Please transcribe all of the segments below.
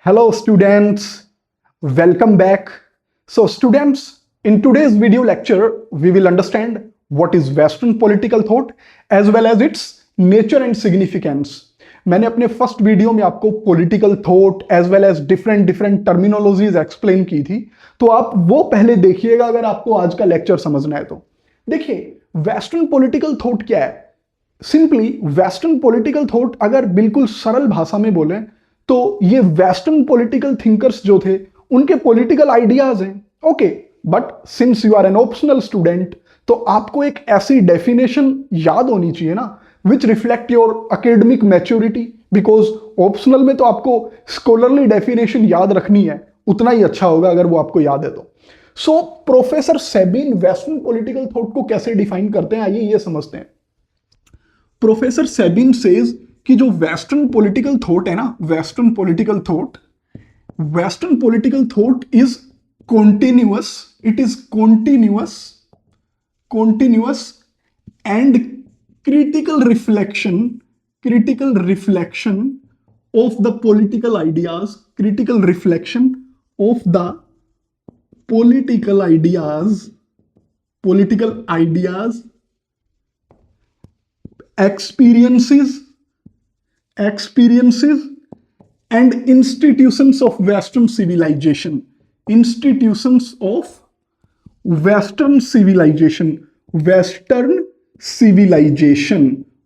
Hello students, welcome back. So students, in today's video lecture, we will understand what is Western political thought as well as its nature and significance. मैंने अपने first video में आपको political thought as well as different terminologies explain की थी, तो आप वो पहले देखिएगा अगर आपको आज का लेक्चर समझना है तो। देखिए, वेस्टर्न पॉलिटिकल थॉट क्या है? सिंपली वेस्टर्न पॉलिटिकल थॉट अगर बिल्कुल सरल भाषा में बोलें तो ये वेस्टर्न पॉलिटिकल थिंकर्स जो थे उनके पॉलिटिकल आइडियाज हैं। Okay, but since you are an optional student तो आपको एक ऐसी डेफिनेशन याद होनी चाहिए ना which reflect your academic maturity, because optional में तो आपको स्कॉलरली डेफिनेशन याद रखनी है, उतना ही अच्छा होगा अगर वो आपको याद है तो। So professor Sabin western political thought को कैसे डिफाइन करते हैं, आइए ये समझते हैं। प्रोफेसर सेबिन सेज कि जो वेस्टर्न पॉलिटिकल थॉट है ना, western political thought is continuous, it is continuous and critical reflection of the political ideas, experiences and institutions of Western civilization.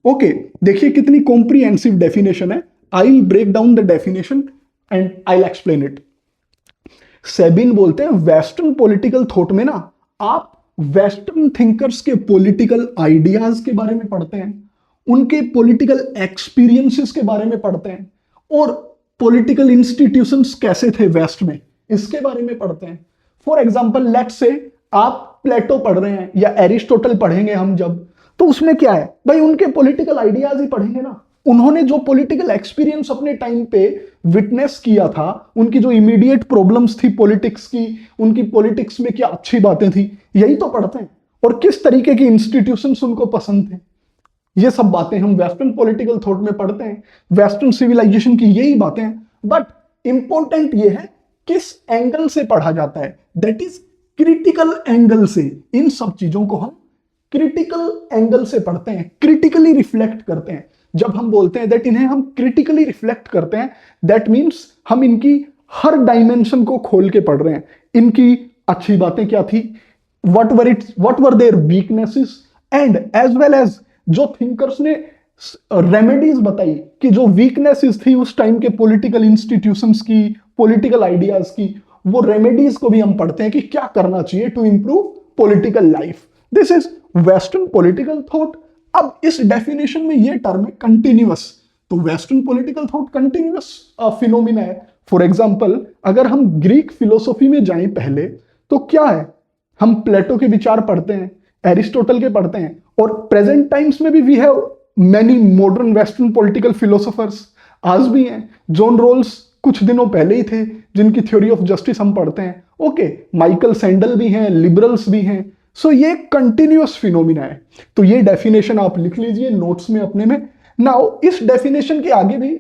Okay, देखिए कितनी कॉम्प्रिहेंसिव डेफिनेशन है। I will break down the definition and I will explain it. Sabine बोलते हैं western political thought में ना आप western thinkers के political ideas के बारे में पढ़ते हैं, उनके पॉलिटिकल एक्सपीरियंसेस के बारे में पढ़ते हैं, और पॉलिटिकल इंस्टीट्यूशंस कैसे थे वेस्ट में इसके बारे में पढ़ते हैं। फॉर एग्जाम्पल, लेट्स से आप प्लेटो पढ़ रहे हैं या एरिस्टोटल पढ़ेंगे हम जब, तो उसमें क्या है भाई, उनके पॉलिटिकल आइडियाज ही पढ़ेंगे ना। उन्होंने जो पॉलिटिकल एक्सपीरियंस अपने टाइम पे विटनेस किया था, उनकी जो इमीडिएट प्रॉब्लम्स थी पॉलिटिक्स की, उनकी पॉलिटिक्स में क्या अच्छी बातें थी, यही तो पढ़ते हैं। और किस तरीके की इंस्टीट्यूशंस उनको पसंद थे, ये सब बातें हम वेस्टर्न पॉलिटिकल थॉट में पढ़ते हैं। वेस्टर्न सिविलाइजेशन की यही बातें, बट इंपॉर्टेंट ये है किस एंगल से पढ़ा जाता है, दैट इज क्रिटिकल एंगल से। इन सब चीजों को हम क्रिटिकल एंगल से पढ़ते हैं, क्रिटिकली रिफ्लेक्ट करते हैं। जब हम बोलते हैं दैट इन्हें हम क्रिटिकली रिफ्लेक्ट करते हैं, दैट मीन्स हम इनकी हर डायमेंशन को खोल के पढ़ रहे हैं। इनकी अच्छी बातें क्या थी, what were their weaknesses, and as well as जो थिंकर्स ने रेमेडीज बताई कि जो वीकनेसेस थी उस टाइम के पॉलिटिकल इंस्टीट्यूशंस की, पॉलिटिकल आइडियाज की, वो रेमेडीज को भी हम पढ़ते हैं कि क्या करना चाहिए to improve political life. This is western political thought. अब इस डेफिनेशन में ये टर्म है कंटिन्यूअस, तो western political thought continuous phenomena है। फॉर एग्जांपल, अगर हम ग्रीक फिलोसॉफी में जाएं पहले, तो क्या है, हम प्लेटो के विचार पढ़ते हैं, एरिस्टोटल के पढ़ते हैं, और प्रेजेंट टाइम्स में भी we have many modern western political philosophers आज भी हैं। जॉन रोल्स कुछ दिनों पहले ही थे जिनकी थ्योरी ऑफ जस्टिस हम पढ़ते हैं। ओके, माइकल सैंडल भी हैं, लिबरल्स भी हैं। सो ये कंटिन्यूअस फिनोमिना है। तो ये डेफिनेशन आप लिख लीजिए नोट्स में अपने में। नाउ इस डेफिनेशन के आगे भी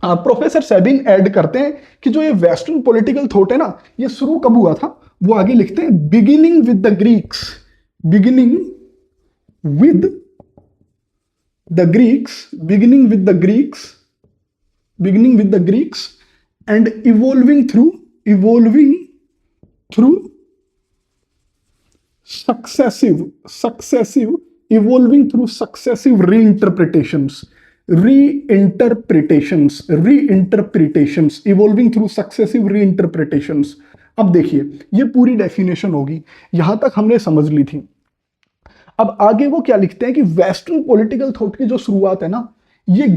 प्रोफेसर सेबिन ऐड करते हैं कि जो ये वेस्टर्न पॉलिटिकल थॉट है ना, ये शुरू कब हुआ था, वो आगे लिखते हैं beginning with the Greeks and evolving through successive reinterpretations, evolving through successive reinterpretations। अब देखिए, ये पूरी डेफिनेशन होगी, यहां तक हमने समझ ली थी। अब आगे वो क्या लिखते हैं कि वेस्टर्न पॉलिटिकल थॉट की जो शुरुआत है ना, ये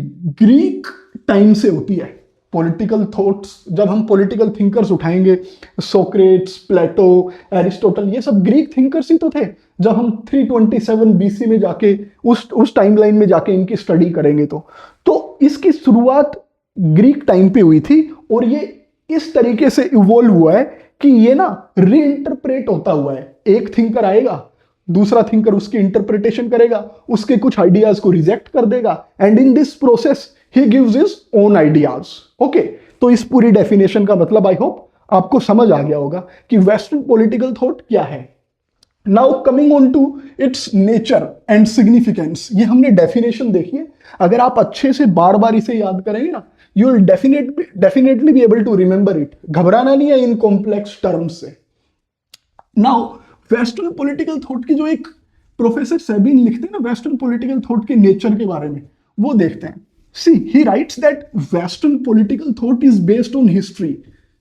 ग्रीक टाइम से होती है। पॉलिटिकल थॉट्स, जब हम पॉलिटिकल थिंकर्स उठाएंगे, सोक्रेट्स, प्लेटो, एरिस्टोटल, ये सब ग्रीक थिंकर्स ही तो थे। जब हम 327 बीसी में जाके उस टाइमलाइन में जाके इनकी स्टडी करेंगे तो इसकी शुरुआत ग्रीक टाइम पे हुई थी, और ये इस तरीके से इवॉल्व हुआ है कि ये ना रीइंटरप्रेट होता हुआ है। एक थिंकर आएगा, दूसरा थिंकर उसकी इंटरप्रिटेशन करेगा, उसके कुछ आइडियाज को रिजेक्ट कर देगा, and in this process he gives his own ideas. Okay, तो इस पूरी डेफिनेशन का मतलब आई होप आपको समझ आ गया होगा कि वेस्टर्न पॉलिटिकल थॉट क्या है। Now coming on to its nature and significance, ये हमने डेफिनेशन देखी है। अगर आप अच्छे से बार बार इसे याद करेंगे ना, you will definitely be able to remember it. घबराना नहीं है इन कॉम्प्लेक्स टर्म्स से। नाउ वेस्टर्न पॉलिटिकल थॉट की जो एक प्रोफेसर सेबिन लिखते हैं ना वेस्टर्न पॉलिटिकल थॉट के नेचर के बारे में, वो देखते हैं। See he writes that western political thought is based on history.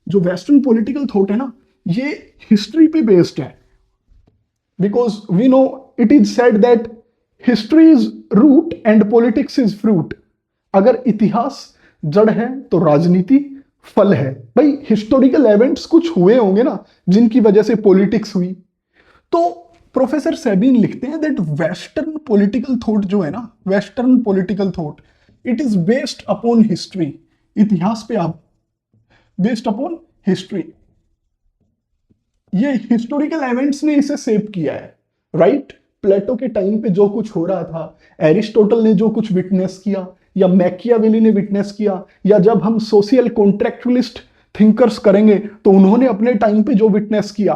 जो वेस्टर्न पॉलिटिकल थॉट है ना, ये हिस्ट्री पे बेस्ड है। Because we know it is said that history is root and politics is fruit. अगर इतिहास जड़ है तो राजनीति फल है। भाई हिस्टोरिकल इवेंट्स कुछ हुए होंगे ना जिनकी वजह से पॉलिटिक्स हुई। तो प्रोफेसर सेबिन लिखते हैं दैट वेस्टर्न पॉलिटिकल थॉट जो है ना, western political thought it is based upon history. इतिहास पे आप बेस्ड अपॉन हिस्ट्री, ये हिस्टोरिकल इवेंट्स ने इसे सेव किया है, राइट। प्लेटो के टाइम पे जो कुछ हो रहा था, एरिस्टोटल ने जो कुछ विटनेस किया, या मैकियावेली ने विटनेस किया, या जब हम सोशल कॉन्ट्रैक्चुअलिस्ट थिंकर्स करेंगे तो उन्होंने अपने टाइम पे जो विटनेस किया,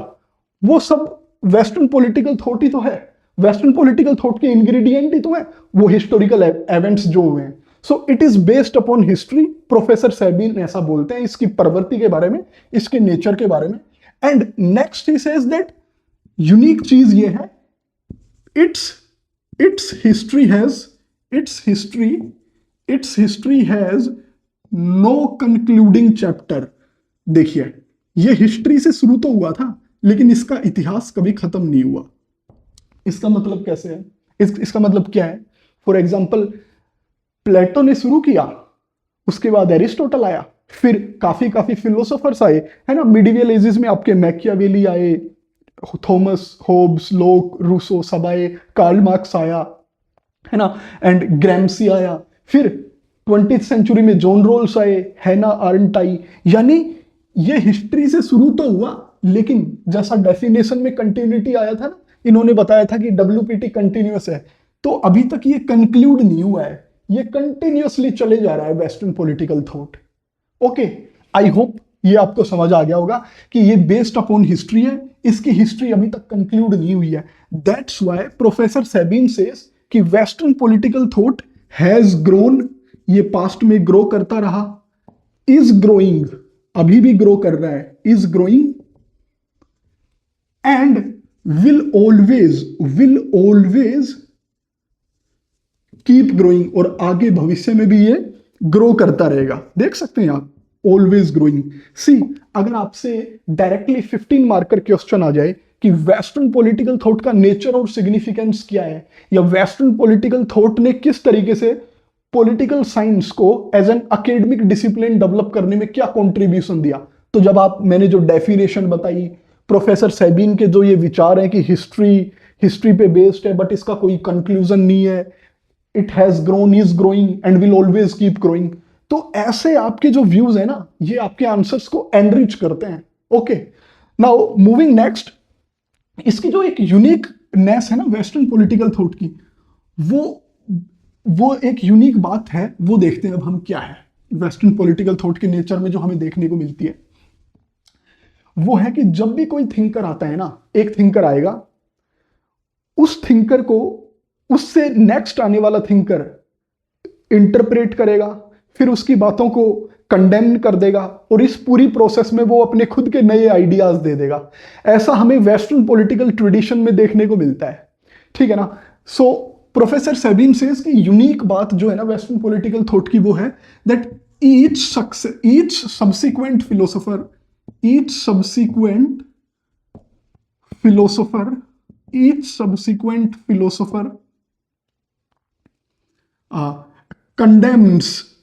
वो सब वेस्टर्न पॉलिटिकल थॉट ही तो है। वेस्टर्न पॉलिटिकल थॉट के इंग्रेडिएंट ही तो है वो हिस्टोरिकल इवेंट्स जो हुए हैं। So it is based upon history. Professor Sabin ऐसा बोलते हैं इसकी प्रवृत्ति के बारे में, इसके नेचर के बारे में। And next he says that unique चीज ये है, its history has no concluding chapter. देखिए ये हिस्ट्री से शुरू तो हुआ था लेकिन इसका इतिहास कभी खत्म नहीं हुआ। इसका मतलब कैसे है, इसका मतलब क्या है? फॉर एग्जाम्पल प्लेटो ने शुरू किया, उसके बाद एरिस्टोटल आया, फिर काफी फिलोसोफर्स आए, है ना। मिडिवियल एजेस में आपके मैकियावेली आए, थॉमस होब्स, लोक, रूसो सब आए, कार्ल मार्क्स आया, है ना, एंड ग्रैम्सी आया, फिर 20th सेंचुरी में जॉन रोल्स आए, हैना आरेंट आई। यानी ये हिस्ट्री से शुरू तो हुआ लेकिन जैसा डेफिनेशन में कंटिन्यूटी आया था ना, इन्होंने बताया था कि WPT कंटिन्यूअस है, तो अभी तक ये कंक्लूड नहीं हुआ है, ये कंटिन्यूअसली चले जा रहा है western political thought. Okay, I hope ये आपको समझ आ गया होगा कि ये बेस्ड अपॉन हिस्ट्री है, इसकी हिस्ट्री अभी तक कंक्लूड नहीं हुई है। That's why professor Sabine says कि western political thought has grown, ये पास्ट में ग्रो करता रहा, इज ग्रोइंग, अभी भी ग्रो कर रहा है, is growing, and will always keep growing, और आगे भविष्य में भी ये ग्रो करता रहेगा। देख सकते हैं आप, ऑलवेज ग्रोइंग। सी अगर आपसे डायरेक्टली 15 मार्कर क्वेश्चन आ जाए कि वेस्टर्न पॉलिटिकल थॉट का नेचर और सिग्निफिकेंस क्या है, या वेस्टर्न पॉलिटिकल थॉट ने किस तरीके से पॉलिटिकल साइंस को as an academic discipline develop करने में क्या कंट्रीब्यूशन दिया, तो जब आप मैंने जो डेफिनेशन बताई, प्रोफेसर सेबिन के जो ये विचार है कि हिस्ट्री पे बेस्ड है बट इसका कोई कंक्लूजन नहीं है, it has grown, is growing and will always keep growing, तो ऐसे आपके जो व्यूज है ना, ये आपके आंसर्स को एनरिच करते हैं। ओके, नाउ मूविंग नेक्स्ट, इसकी जो एक यूनिकनेस है ना वेस्टर्न पॉलिटिकल थॉट की, वो एक यूनिक बात है, वो देखते हैं अब हम क्या है वेस्टर्न पॉलिटिकल थॉट के नेचर में जो हमें देखने को मिलती है। वो है कि जब भी कोई थिंकर आता है ना, एक थिंकर आएगा, उस थिंकर को उससे नेक्स्ट आने वाला थिंकर इंटरप्रेट करेगा, फिर उसकी बातों को कंडेम कर देगा, और इस पूरी प्रोसेस में वो अपने खुद के नए आइडियाज दे देगा। ऐसा हमें वेस्टर्न पॉलिटिकल ट्रेडिशन में देखने को मिलता है, ठीक है ना। सो प्रोफेसर सेबिन सेज कि यूनिक बात जो है ना वेस्टर्न पॉलिटिकल थॉट की, वो है that each subsequent philosopher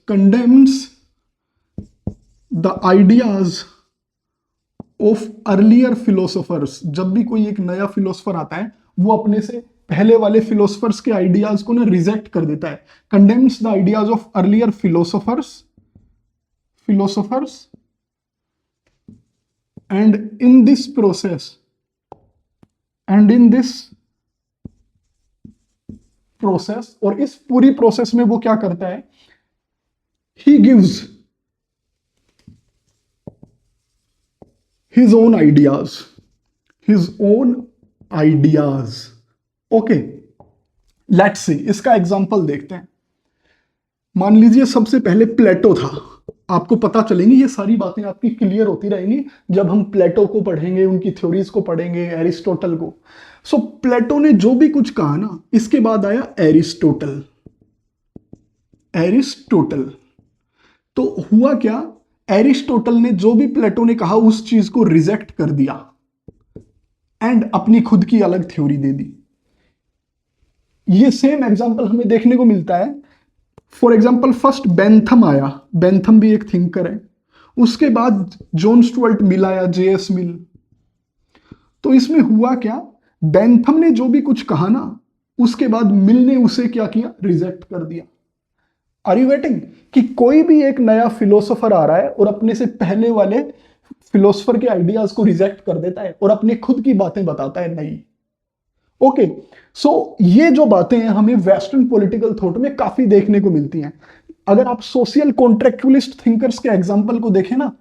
condemns the ideas of earlier philosophers। जब भी कोई एक नया फिलोसफर आता है, वो अपने से पहले वाले फिलोसफर्स के आइडियाज को ना रिजेक्ट कर देता है। condemns the ideas of earlier philosophers and in this process और इस पूरी प्रोसेस में वो क्या करता है, he gives his own ideas, his own ideas. Okay, let's see, इसका एग्जांपल देखते हैं। मान लीजिए सबसे पहले प्लेटो था। आपको पता चलेंगी ये सारी बातें आपकी क्लियर होती रहेंगी जब हम प्लेटो को पढ़ेंगे, उनकी थ्योरीज को पढ़ेंगे, एरिस्टोटल को। सो प्लेटो ने जो भी कुछ कहा ना, इसके बाद आया एरिस्टोटल। एरिस्टोटल तो हुआ क्या, एरिस्टोटल ने जो भी प्लेटो ने कहा उस चीज को रिजेक्ट कर दिया एंड अपनी खुद की अलग थ्योरी दे दी। ये सेम एग्जांपल हमें देखने को मिलता है। फॉर एग्जांपल फर्स्ट बेंथम आया, बेंथम भी एक थिंकर है। उसके बाद जॉन स्टुअर्ट मिल आया, जेएस मिल। तो इसमें हुआ क्या, बेंथम ने जो भी कुछ कहा ना, उसके बाद मिल ने उसे क्या किया, रिजेक्ट कर दिया। आर यू गेटिंग कि कोई भी एक नया फिलोसोफर आ रहा है और अपने से पहले वाले फिलोसोफर के आइडियाज को रिजेक्ट कर देता है और अपने खुद की बातें बताता है नई। ओके, सो ये जो बातें हैं हमें वेस्टर्न पॉलिटिकल थॉट में काफी देखने को मिलती हैं। अगर आप सोशल कॉन्ट्रेक्चुअलिस्ट थिंकर्स के एग्जांपल को देखें ना,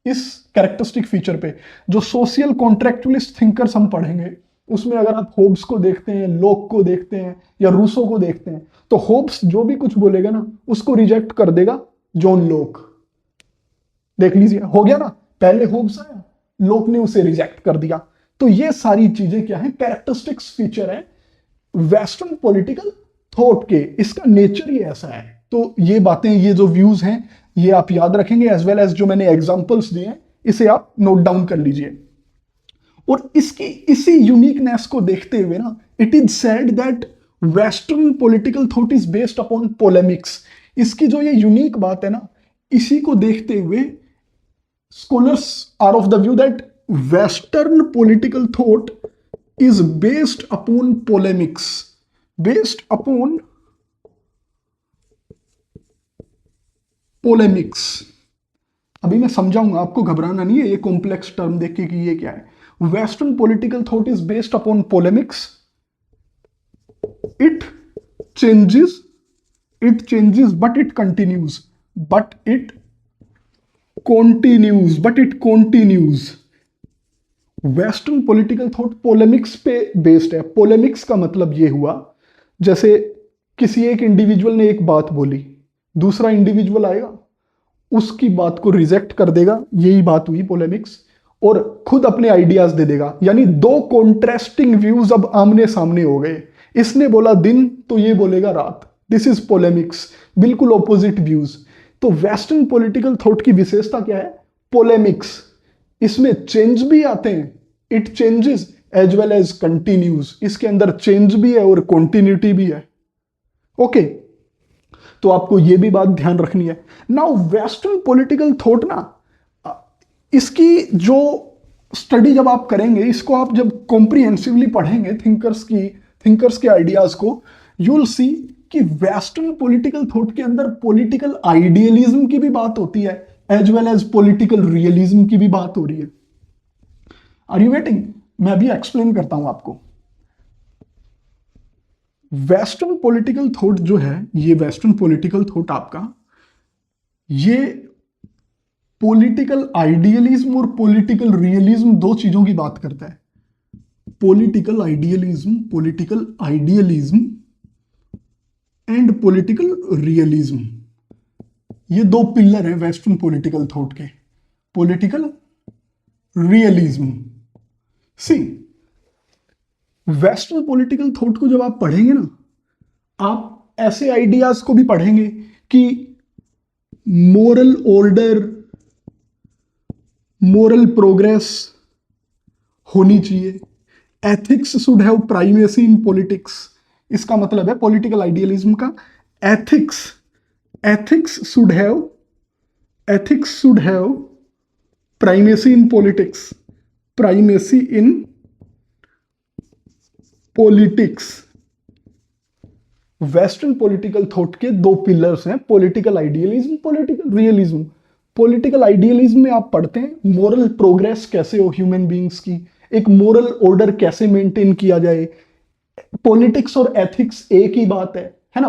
इस कैरेक्टरिस्टिक फीचर पे, जो सोशल कॉन्ट्रेक्चुअलिस्ट थिंकर्स हम पढ़ेंगे उसमें अगर आप होब्स को देखते हैं, लोक को देखते हैं या रूसो को देखते हैं, तो होब्स जो भी कुछ बोलेगा ना उसको रिजेक्ट कर देगा जॉन लोक। देख लीजिए, हो गया ना, पहले होब्स आया, लोक ने उसे रिजेक्ट कर दिया। तो ये सारी चीजें क्या है, कैरेक्टरिस्टिक्स फीचर है वेस्टर्न पॉलिटिकल थॉट के। इसका नेचर ही ऐसा है। तो ये बातें, ये जो व्यूज हैं, ये आप याद रखेंगे, एज वेल एज जो मैंने एग्जांपल्स दिए हैं इसे आप नोट डाउन कर लीजिए। और इसकी इसी यूनिकनेस को देखते हुए ना, it is said that western political thought is based upon polemics. इसकी जो ये यूनिक बात है ना, इसी को देखते हुए scholars are of the view that western political thought is based upon polemics, based upon polemics। अभी मैं समझाऊंगा, आपको घबराना नहीं है ये कॉम्प्लेक्स टर्म देख के कि ये क्या है। Western political thought is based upon polemics. It changes but it continues, western political thought polemics पे बेस्ड है। पोलेमिक्स का मतलब ये हुआ, जैसे किसी एक इंडिविजुअल ने एक बात बोली, दूसरा इंडिविजुअल आएगा उसकी बात को रिजेक्ट कर देगा, यही बात हुई पोलेमिक्स, और खुद अपने आइडियाज दे देगा। यानी दो कॉन्ट्रास्टिंग व्यूज अब आमने सामने हो गए। इसने बोला दिन तो ये बोलेगा रात, दिस इज पोलेमिक्स, बिल्कुल ऑपोजिट व्यूज। तो वेस्टर्न पॉलिटिकल थॉट की विशेषता क्या है, पोलेमिक्स। इसमें चेंज भी आते हैं, it changes as well as continues. इसके अंदर चेंज भी है और कॉन्टिन्यूटी भी है। ओके, तो आपको यह भी बात ध्यान रखनी है। नाउ वेस्टर्न पॉलिटिकल थॉट ना, इसकी जो स्टडी जब आप करेंगे, इसको आप जब कॉम्प्रिहेंसिवली पढ़ेंगे थिंकर्स के आइडियाज को, यू विल सी कि वेस्टर्न पॉलिटिकल थॉट के अंदर पॉलिटिकल आइडियलिज्म की भी बात होती है, as well as political realism की भी बात हो रही है। Are you getting? मैं भी एक्सप्लेन करता हूं आपको। वेस्टर्न पॉलिटिकल थॉट जो है, ये वेस्टर्न पॉलिटिकल थॉट आपका, ये पॉलिटिकल आइडियलिज्म और पॉलिटिकल रियलिज्म दो चीजों की बात करता है। Political idealism and political realism, ये दो पिलर हैं वेस्टर्न पॉलिटिकल थॉट के। पॉलिटिकल रियलिज्म, सी वेस्टर्न पॉलिटिकल थॉट को जब आप पढ़ेंगे ना, आप ऐसे आइडियाज को भी पढ़ेंगे कि मोरल ऑर्डर, मोरल प्रोग्रेस होनी चाहिए, ethics should have primacy in politics. इसका मतलब है पॉलिटिकल आइडियलिज्म का, ethics should have primacy in politics, primacy in politics. Western political thought के दो पिलर्स हैं, political idealism, political realism. Political idealism में आप पढ़ते हैं मोरल प्रोग्रेस कैसे हो ह्यूमन बींग्स की, एक मोरल ऑर्डर कैसे मेंटेन किया जाए। पॉलिटिक्स और एथिक्स एक ही बात है ना।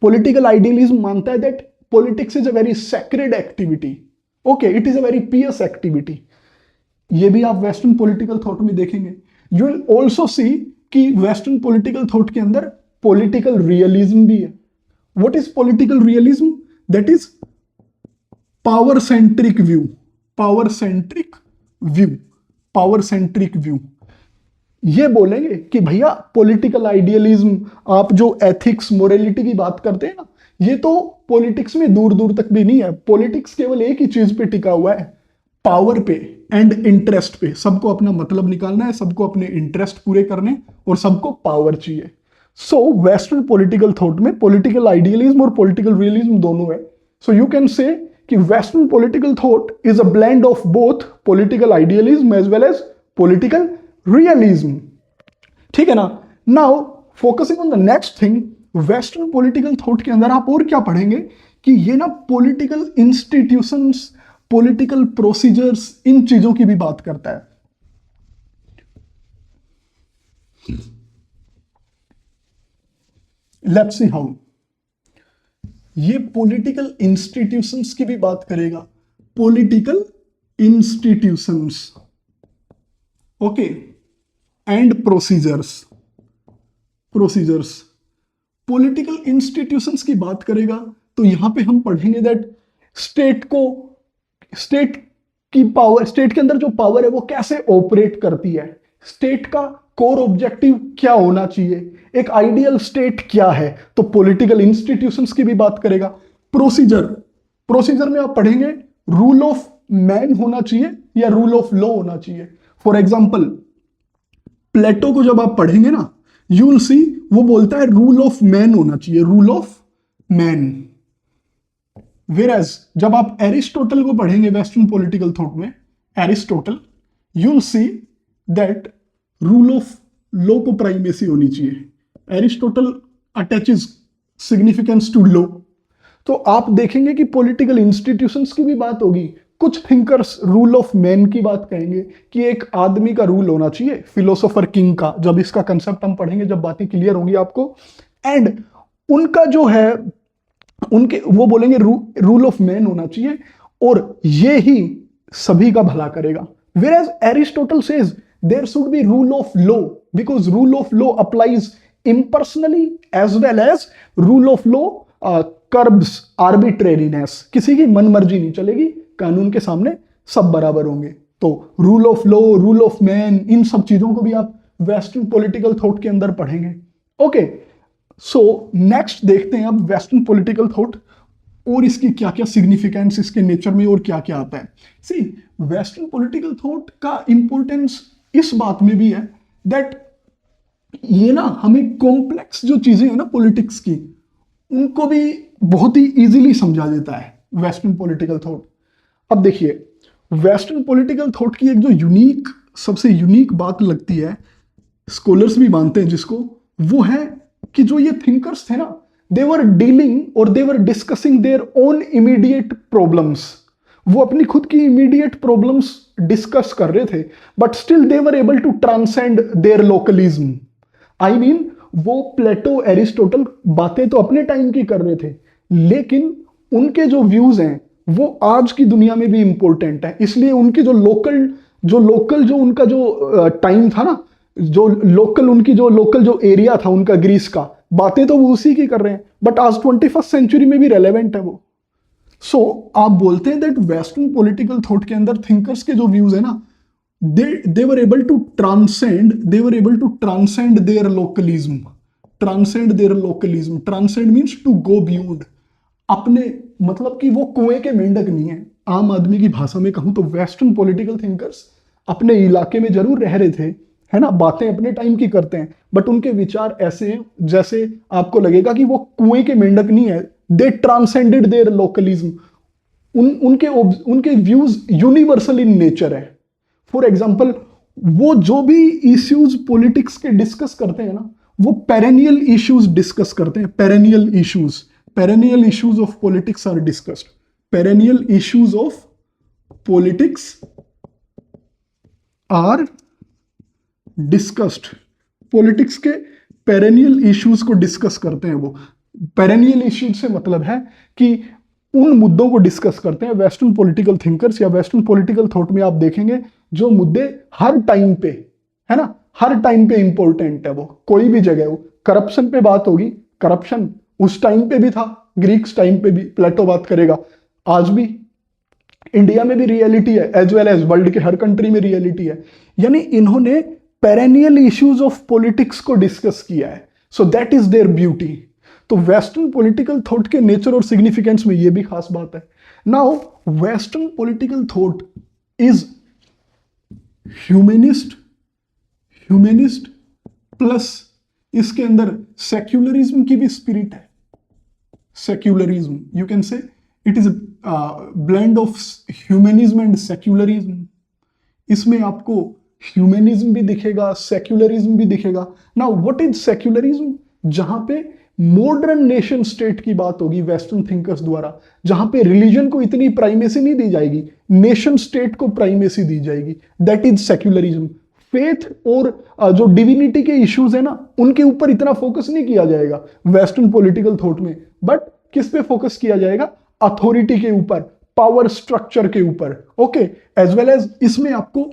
पॉलिटिकल आइडियलिज्म मानता है that politics is a very sacred activity, okay, it is a very Paes activity. ये भी आप वेस्टर्न पॉलिटिकल थॉट में देखेंगे। यू विल ऑल्सो सी कि वेस्टर्न पॉलिटिकल थॉट के अंदर पॉलिटिकल रियलिज्म भी है। What is political realism? That is power centric view, power centric view, power centric view. ये बोलेंगे कि भैया पॉलिटिकल आइडियलिज्म, आप जो एथिक्स मोरालिटी की बात करते हैं ना, ये तो पॉलिटिक्स में दूर दूर तक भी नहीं है। पॉलिटिक्स केवल एक ही चीज पे टिका हुआ है, पावर पे एंड इंटरेस्ट पे। सबको अपना मतलब निकालना है, सबको अपने इंटरेस्ट पूरे करने, और सबको पावर चाहिए। सो वेस्टर्न पॉलिटिकल थॉट में पॉलिटिकल आइडियलिज्म और पॉलिटिकल रियलिज्म दोनों है। सो यू कैन से कि western political thought is a blend of both political idealism as well as political realism. ठीक है ना? Now focusing on the next thing, western political thought के अंदर आप और क्या पढ़ेंगे कि ये ना पॉलिटिकल इंस्टीट्यूशंस, पॉलिटिकल प्रोसीजर्स, इन चीजों की भी बात करता है। Let's see how. ये पॉलिटिकल इंस्टीट्यूशंस की भी बात करेगा, political institutions, okay, and procedures. Procedures political institutions की बात करेगा तो यहां पे हम पढ़ेंगे दैट स्टेट को, स्टेट की पावर, स्टेट के अंदर जो पावर है वो कैसे ऑपरेट करती है, स्टेट का कोर ऑब्जेक्टिव क्या होना चाहिए, एक आइडियल स्टेट क्या है, तो पॉलिटिकल इंस्टीट्यूशंस की भी बात करेगा। प्रोसीजर, प्रोसीजर में आप पढ़ेंगे रूल ऑफ मैन होना चाहिए या रूल ऑफ लॉ होना चाहिए। फॉर एग्जाम्पल प्लेटो को जब आप पढ़ेंगे ना, यू विल सी वो बोलता है रूल ऑफ मैन होना चाहिए, रूल ऑफ मैन। वेरएज जब आप एरिस्टोटल को पढ़ेंगे वेस्टर्न पॉलिटिकल थॉट में, Aristotle, you will see that rule of law को प्राइमेसी होनी चाहिए। Aristotle attaches significance to law. तो आप देखेंगे कि पॉलिटिकल इंस्टीट्यूशंस की भी बात होगी। कुछ थिंकर्स रूल ऑफ मैन की बात कहेंगे कि एक आदमी का रूल होना चाहिए, फिलोसोफर किंग का। जब इसका कंसेप्ट हम पढ़ेंगे, जब बातें क्लियर होंगी आपको, एंड उनका जो है, उनके वो बोलेंगे रूल ऑफ मैन होना चाहिए और ये ही सभी का भला करेगा। Whereas Aristotle says there should be rule of law because rule of law applies impersonally as well as rule of law curbs arbitrariness। किसी की मन मर्जी नहीं चलेगी, कानून के सामने सब बराबर होंगे। तो rule of law, rule of man, इन सब चीजों को भी आप वेस्टर्न पॉलिटिकल थॉट के अंदर पढ़ेंगे। ओके, सो नेक्स्ट देखते हैं अब वेस्टर्न पॉलिटिकल थॉट और इसकी क्या क्या सिग्निफिकेंस, इसके नेचर में और क्या क्या आता है। सी वेस्टर्न पॉलिटिकल थॉट का इंपॉर्टेंस इस बात में भी है दैट ये ना हमें कॉम्प्लेक्स जो चीजें हैं ना पॉलिटिक्स की, उनको भी बहुत ही इजीली समझा देता है वेस्टर्न पॉलिटिकल थॉट। अब देखिए वेस्टर्न पॉलिटिकल थॉट की एक जो यूनिक, सबसे यूनिक बात लगती है, स्कॉलर्स भी मानते हैं जिसको, वो है कि जो ये थिंकर्स थे ना, they were dealing or they were discussing their own immediate problems। वो अपनी खुद की immediate problems डिस्कस कर रहे थे, but still they were able to transcend their localism। I mean वो प्लेटो, एरिस्टोटल बातें तो अपने टाइम की कर रहे थे, लेकिन उनके जो व्यूज हैं वो आज की दुनिया में भी इंपॉर्टेंट है। इसलिए उनकी जो लोकल जो उनका जो टाइम था ना, जो लोकल उनकी जो लोकल जो एरिया था उनका ग्रीस का, बातें तो वो उसी की कर रहे हैं, बट आज 21st सेंचुरी में भी रेलेवेंट है वो। सो आप बोलते हैं दैट वेस्टर्न पॉलिटिकल थॉट के अंदर थिंकर्स के जो व्यूज है ना, they were able to transcend their localism। transcend means to go beyond। अपने मतलब कि वो कुएं के मेंढक नहीं है। आम आदमी की भाषा में कहूं तो वेस्टर्न पॉलिटिकल थिंकर्स अपने इलाके में जरूर रह रहे थे, है ना, बातें अपने टाइम की करते हैं, बट उनके विचार ऐसे हैं जैसे आपको लगेगा कि वो कुएं के मेंढक नहीं है। दे ट्रांसेंडेड देयर लोकलिज्म। उनके व्यूज यूनिवर्सल इन नेचर है। फॉर एग्जाम्पल वो जो भी इश्यूज पॉलिटिक्स के डिस्कस करते हैं ना, वो पेरेनियल इश्यूज डिस्कस करते हैं। Perennial issues of politics are discussed. Perennial issues of politics are discussed. Politics के पेरेनियल इश्यूज को डिस्कस करते हैं वो। पेरेनियल इश्यूज से मतलब है कि उन मुद्दों को डिस्कस करते हैं वेस्टर्न पॉलिटिकल थिंकर्स या वेस्टर्न पॉलिटिकल थॉट में। आप देखेंगे जो मुद्दे हर टाइम पे, है ना, हर टाइम पे इंपॉर्टेंट है, वो कोई भी जगह हो। करप्शन पे बात होगी, करप्शन उस टाइम पे भी था, ग्रीक्स टाइम पे भी प्लेटो बात करेगा, आज भी इंडिया में भी रियलिटी है, एज वेल एज वर्ल्ड के हर कंट्री में रियलिटी है। यानी इन्होंने पेरेनियल इश्यूज ऑफ पॉलिटिक्स को डिस्कस किया है, so that is there beauty. तो वेस्टर्न पॉलिटिकल थॉट के नेचर और सिग्निफिकेंस में यह भी खास बात है। Now western political thought is humanist, humanist plus इसके अंदर सेक्युलरिज्म की भी स्पिरिट है। सेक्युलरिज्म, यू कैन से it is blend of humanism and secularism. इसमें आपको ह्यूमनिज्म भी दिखेगा, सेक्युलरिज्म भी दिखेगा। Now what is secularism? जहां पे मॉडर्न नेशन स्टेट की बात होगी वेस्टर्न थिंकर्स द्वारा, जहां पे रिलीजन को इतनी प्राइमेसी नहीं दी जाएगी, नेशन स्टेट को प्राइमेसी दी जाएगी, दैट इज सेक्युलरिज्म। फेथ और जो डिविनिटी के इश्यूज है ना, उनके ऊपर इतना फोकस नहीं किया जाएगा वेस्टर्न पॉलिटिकल थॉट में, बट किस पे फोकस किया जाएगा? अथॉरिटी के ऊपर, पावर स्ट्रक्चर के ऊपर। ओके, एज वेल एज इसमें आपको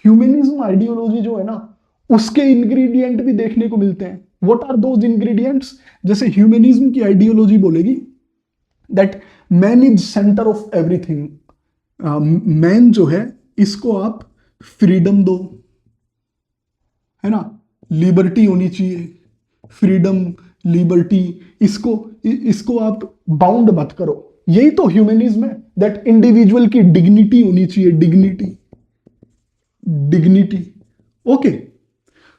ह्यूमनिज्म आइडियोलॉजी जो है ना, उसके इंग्रेडिएंट भी देखने को मिलते हैं। What are those ingredients? जैसे ह्यूमनिज्म की आइडियोलॉजी बोलेगी that man is centre of everything. Man जो है, इसको आप फ्रीडम दो, है ना, लिबर्टी होनी चाहिए, फ्रीडम, लिबर्टी, इसको आप बाउंड मत करो। यही तो ह्यूमनिज्म है, दैट इंडिविजुअल की डिग्निटी होनी चाहिए, डिग्निटी। ओके,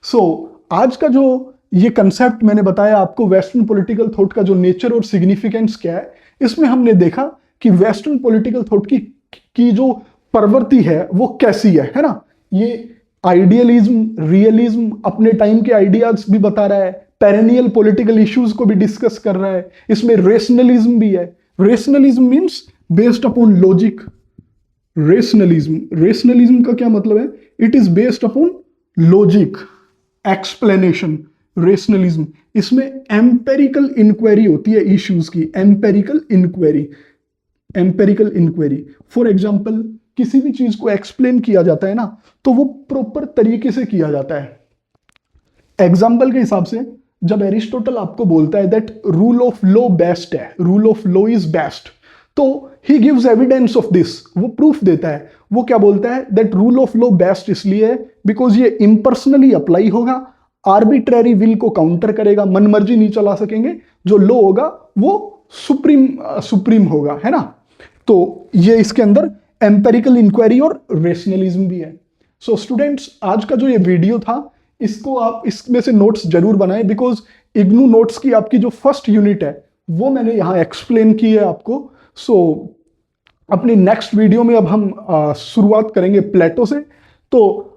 सो आज का जो ये कंसेप्ट मैंने बताया आपको, वेस्टर्न पॉलिटिकल थॉट का जो नेचर और सिग्निफिकेंस क्या है, इसमें हमने देखा कि वेस्टर्न पॉलिटिकल थॉट की जो प्रवृत्ति है वो कैसी है ना। ये आइडियलिज्म, रियलिज्म, अपने टाइम के आइडियाज भी बता रहा है, पेरेनियल पॉलिटिकल इश्यूज को भी डिस्कस कर रहा है। इसमें रेशनलिज्म भी है। Rationalism means based upon logic. Rationalism का क्या मतलब है? It is based upon logic, explanation. Rationalism, इसमें एम्पेरिकल इंक्वायरी होती है इश्यूज की, एम्पेरिकल इंक्वायरी। फॉर एग्जाम्पल, किसी भी चीज को एक्सप्लेन किया जाता है ना, तो वो प्रॉपर तरीके से किया जाता है। एग्जाम्पल के हिसाब से, जब एरिस्टोटल आपको बोलता है that rule of law best है, rule of law is best, तो he gives evidence of this, वो प्रूफ देता है। वो क्या बोलता है? That rule of law best इसलिए है बिकॉज ये इम्पर्सनली अप्लाई होगा, आर्बिट्रेरी विल को काउंटर करेगा, मन मर्जी नहीं चला सकेंगे, जो लॉ होगा वो सुप्रीम होगा, है ना। तो ये इसके अंदर एम्पेरिकल इंक्वायरी और रेशनलिज्म भी है। सो स्टूडेंट्स, आज का जो ये वीडियो था, इसको आप इसमें से नोट्स जरूर बनाएं, बिकॉज इग्नू नोट्स की आपकी जो फर्स्ट यूनिट है वो मैंने यहाँ एक्सप्लेन की है आपको। सो अपनी नेक्स्ट वीडियो में अब हम शुरुआत करेंगे प्लेटो से। तो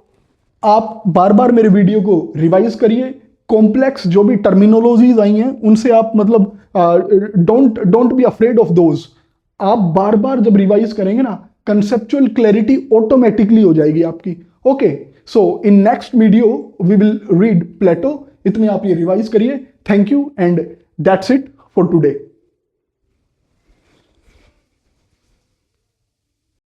आप बार बार मेरे वीडियो को रिवाइज करिए, कॉम्प्लेक्स जो भी टर्मिनोलॉजीज आई हैं उनसे आप मतलब don't be afraid of those. आप बार बार जब रिवाइज करेंगे ना, कंसेप्चुअल क्लैरिटी ऑटोमेटिकली हो जाएगी आपकी। Okay, so in next video we will read Plato. इतने आप ये रिवाइज करिए। Thank you and that's it for today.